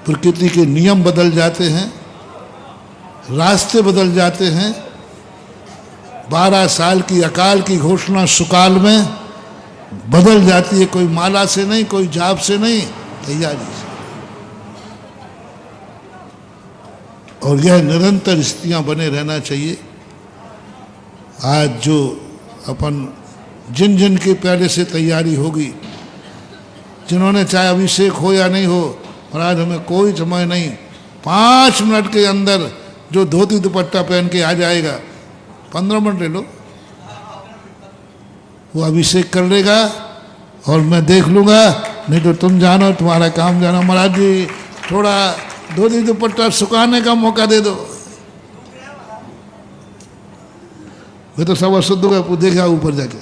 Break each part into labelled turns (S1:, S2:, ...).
S1: प्रकृति के नियम बदल जाते हैं, रास्ते बदल जाते हैं। 12 साल की अकाल की घोषणा सुकाल में बदल जाती है, कोई माला से नहीं, कोई जाप से नहीं, तैयारी से। और यह निरंतर स्थितियां बने रहना चाहिए। आज जो अपन जिन जिन की पहले से तैयारी होगी, जिन्होंने चाहे अभिषेक हो या नहीं हो, महाराज हमें कोई समय नहीं, 5 मिनट के अंदर जो धोती दुपट्टा पहन के आ जाएगा, 15 मिनट ले लो, वो अभिषेक कर लेगा और मैं देख लूँगा। नहीं तो तुम जानो, तुम्हारा काम जानो। महाराज जी थोड़ा धोती दुपट्टा सुखाने का मौका दे दो। वे तो सब अशुद्ध होगा, देखा ऊपर जाके।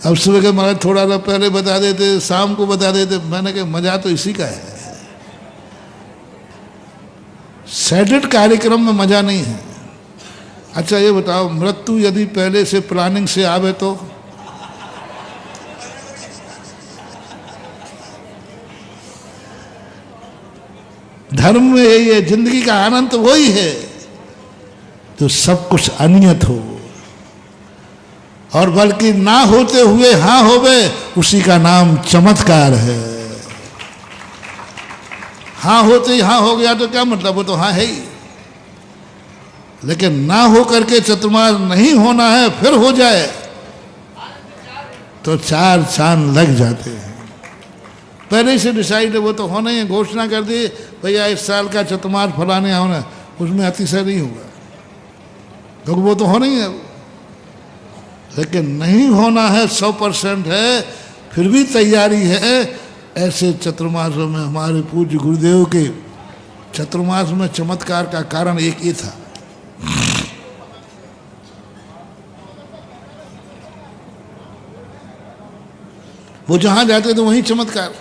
S1: अब सुबह के महाराज थोड़ा सा पहले बता देते, शाम को बता देते। मैंने कहा मजा तो इसी का है। सेटेड कार्यक्रम में मजा नहीं है। अच्छा ये बताओ, मृत्यु यदि पहले से प्लानिंग से आवे तो? धर्म में यही है, जिंदगी का आनंद तो वही है तो सब कुछ अनियत हो, और बल्कि ना होते हुए हाँ होवे, उसी का नाम चमत्कार है। हाँ होते ही हाँ हो गया तो क्या मतलब, वो तो हाँ है ही। लेकिन ना हो करके चतुर्मास नहीं होना है, फिर हो जाए तो 4 चांद लग जाते हैं। पहले से डिसाइड है, वो तो होना ही है। घोषणा कर दी भैया इस साल का चतुर्मास फलाने होना, उसमें अतिशय नहीं होगा, क्योंकि वो तो होना ही है। लेकिन नहीं होना है 100% है, फिर भी तैयारी है। ऐसे चतुर्मासों में हमारे पूज्य गुरुदेव के चतुर्मास में चमत्कार का कारण एक ये था। वो जहाँ जाते तो वहीं चमत्कार।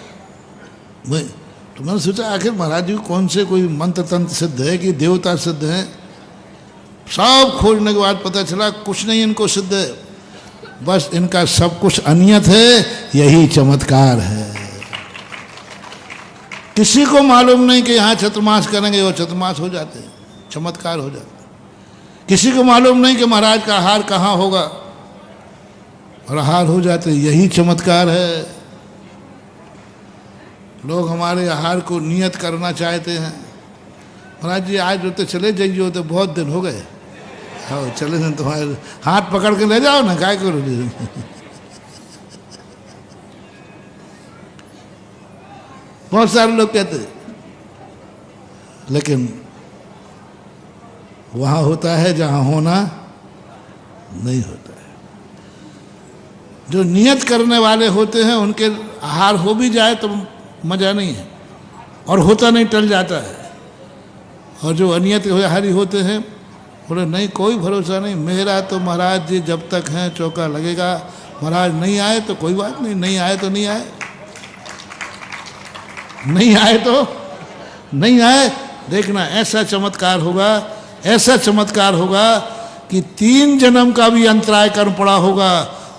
S1: वही तो मैंने सोचा आखिर महाराज जी कौन से कोई मंत्र तंत्र सिद्ध है कि देवता सिद्ध है। सब खोजने के बाद पता चला कुछ नहीं इनको सिद्ध है, बस इनका सब कुछ अनियत है, यही चमत्कार है। किसी को मालूम नहीं कि यहाँ चतुर्मास करेंगे और चतुर्मास हो जाते हैं, चमत्कार हो जाते हैं। किसी को मालूम नहीं कि महाराज का आहार कहाँ होगा और आहार हो जाते, यही चमत्कार है। लोग हमारे आहार को नियत करना चाहते हैं। महाराज जी आज तो चले जाइए, तो बहुत दिन हो गए। हाँ चले जाए, तुम्हारे हाथ पकड़ के ले जाओ ना, काय करो। बहुत सारे लोग कहते हैं, लेकिन वहाँ होता है जहाँ होना नहीं होता है। जो नियत करने वाले होते हैं उनके आहार हो भी जाए तो मज़ा नहीं है, और होता नहीं टल जाता है। और जो अनियत आहारी होते हैं बोले नहीं कोई भरोसा नहीं, मेरा तो महाराज जी जब तक हैं चौका लगेगा। महाराज नहीं आए तो कोई बात नहीं, नहीं आए तो नहीं आए, नहीं आए तो नहीं आए। देखना ऐसा चमत्कार होगा, ऐसा चमत्कार होगा कि 3 जन्म का भी अंतराय कर्म पड़ा होगा,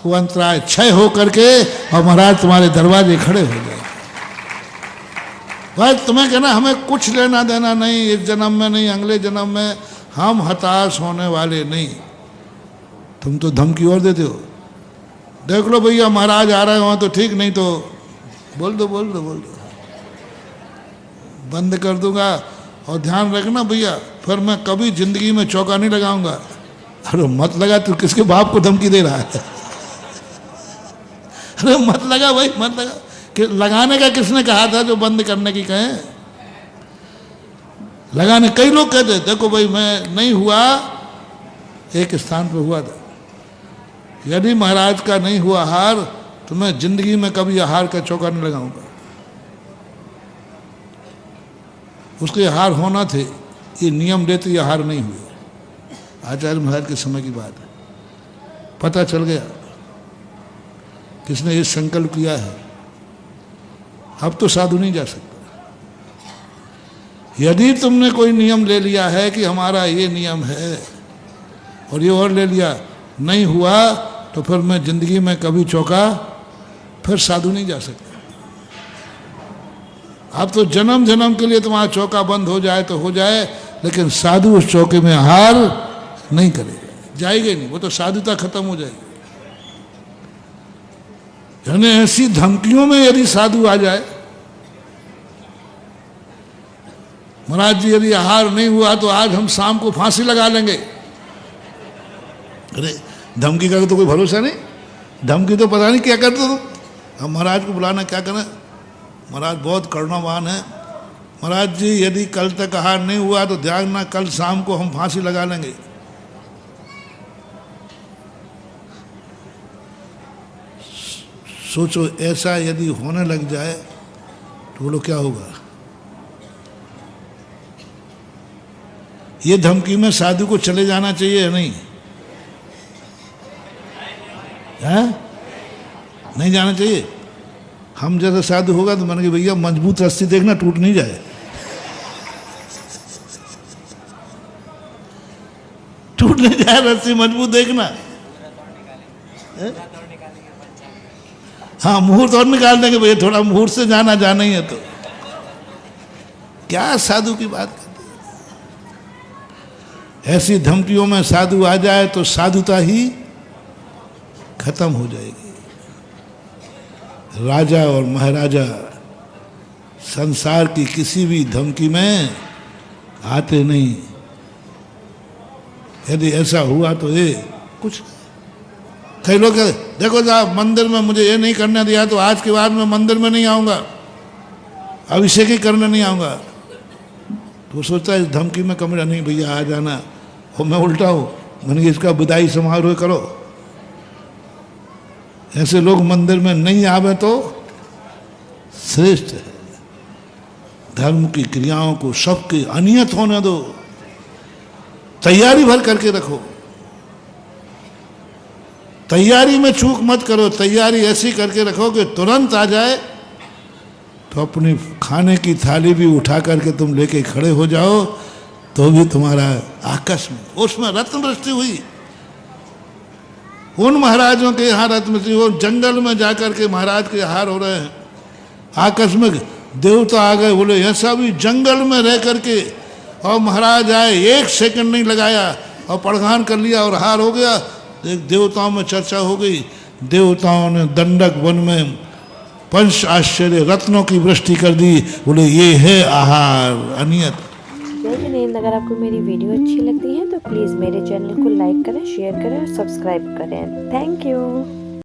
S1: वो अंतराय क्षय हो करके और महाराज तुम्हारे दरवाजे खड़े हो गए। भाई तुम्हें कहना हमें कुछ लेना देना नहीं, इस जन्म में नहीं, अगले जन्म में, हम हताश होने वाले नहीं। तुम तो धमकी और देते हो, देख लो भैया महाराज आ रहे हो तो ठीक, नहीं तो बोल दो बोल दो बोल दो, बंद कर दूंगा। और ध्यान रखना भैया, फिर मैं कभी जिंदगी में चौका नहीं लगाऊंगा। अरे मत लगा, तू किसके बाप को धमकी दे रहा है? अरे मत लगा भाई, मत लगा। कि लगाने का किसने कहा था जो बंद करने की कहें? लगाने कई लोग कहते देखो भाई मैं नहीं हुआ, एक स्थान पे हुआ था, यदि महाराज का नहीं हुआ आहार तो मैं जिंदगी में कभी आहार का चौका नहीं लगाऊंगा। उसके आहार होना थे, ये नियम देते ये आहार नहीं हुए। आचार्य महाराज के समय की बात है, पता चल गया किसने ये संकल्प किया है। अब तो साधु नहीं जा सकता। यदि तुमने कोई नियम ले लिया है कि हमारा ये नियम है और ये और ले लिया, नहीं हुआ तो फिर मैं जिंदगी में कभी चौका फिर साधु नहीं जा सकता। अब तो जन्म जन्म के लिए तुम्हारा चौका बंद हो जाए तो हो जाए, लेकिन साधु उस चौके में हार नहीं करेगा, जाएगा नहीं, वो तो साधुता खत्म हो जाएगी। यानी ऐसी धमकियों में यदि साधु आ जाए, महाराज जी यदि हार नहीं हुआ तो आज हम शाम को फांसी लगा लेंगे। अरे धमकी का तो कोई भरोसा नहीं, धमकी तो पता नहीं क्या करते तुम। हम महाराज को बुलाना क्या करें, महाराज बहुत करुणावान है, महाराज जी यदि कल तक हार नहीं हुआ तो ध्यान ना, कल शाम को हम फांसी लगा लेंगे। सोचो ऐसा यदि होने लग जाए तो बोलो क्या होगा। ये धमकी में साधु को चले जाना चाहिए या नहीं? है? नहीं जाना चाहिए। हम जैसा साधु होगा तो मन के भैया मजबूत रस्सी देखना, टूट नहीं जाए, टूट नहीं जाए रस्सी, मजबूत देखना। हाँ मुहूर्त और निकाल देंगे भैया, थोड़ा मुहूर्त से जाना ही है तो क्या साधु की बात करते। ऐसी धमकियों में साधु आ जाए तो साधुता ही खत्म हो जाएगी। राजा और महाराजा संसार की किसी भी धमकी में आते नहीं। यदि ऐसा हुआ तो ये कुछ, कई लोग देखो साहब मंदिर में मुझे ये नहीं करने दिया तो आज के बाद मैं मंदिर में नहीं आऊँगा, अभिषेक ही करने नहीं आऊँगा। तो सोचता है इस धमकी में कमरा नहीं भैया आ जाना, और मैं उल्टा हूँ, मैंने इसका विदाई समारोह करो। ऐसे लोग मंदिर में नहीं आवे तो श्रेष्ठ है। धर्म की क्रियाओं को सबके अनियत होने दो, तैयारी भर करके रखो, तैयारी में चूक मत करो, तैयारी ऐसी करके रखो कि तुरंत आ जाए तो अपनी खाने की थाली भी उठा करके तुम लेके खड़े हो जाओ तो भी तुम्हारा आकस्म उसमें रत्न वृष्टि हुई। उन महाराजों के यहाँ रत्न वृष्टि हो, जंगल में जाकर के महाराज के हार हो रहे हैं, आकस्मिक देवता आ गए, बोले ऐसा भी जंगल में रह करके, और महाराज आए, एक सेकंड नहीं लगाया और पड़घान कर लिया और हार हो गया। देवताओं में चर्चा हो गई, देवताओं ने दंडक वन में पंच आश्चर्य रत्नों की वृष्टि कर दी, बोले ये है आहार अनियत।
S2: जय जिनेंद्र, अगर आपको मेरी वीडियो अच्छी लगती है तो प्लीज़ मेरे चैनल को लाइक करें, शेयर करें और सब्सक्राइब करें। Thank you.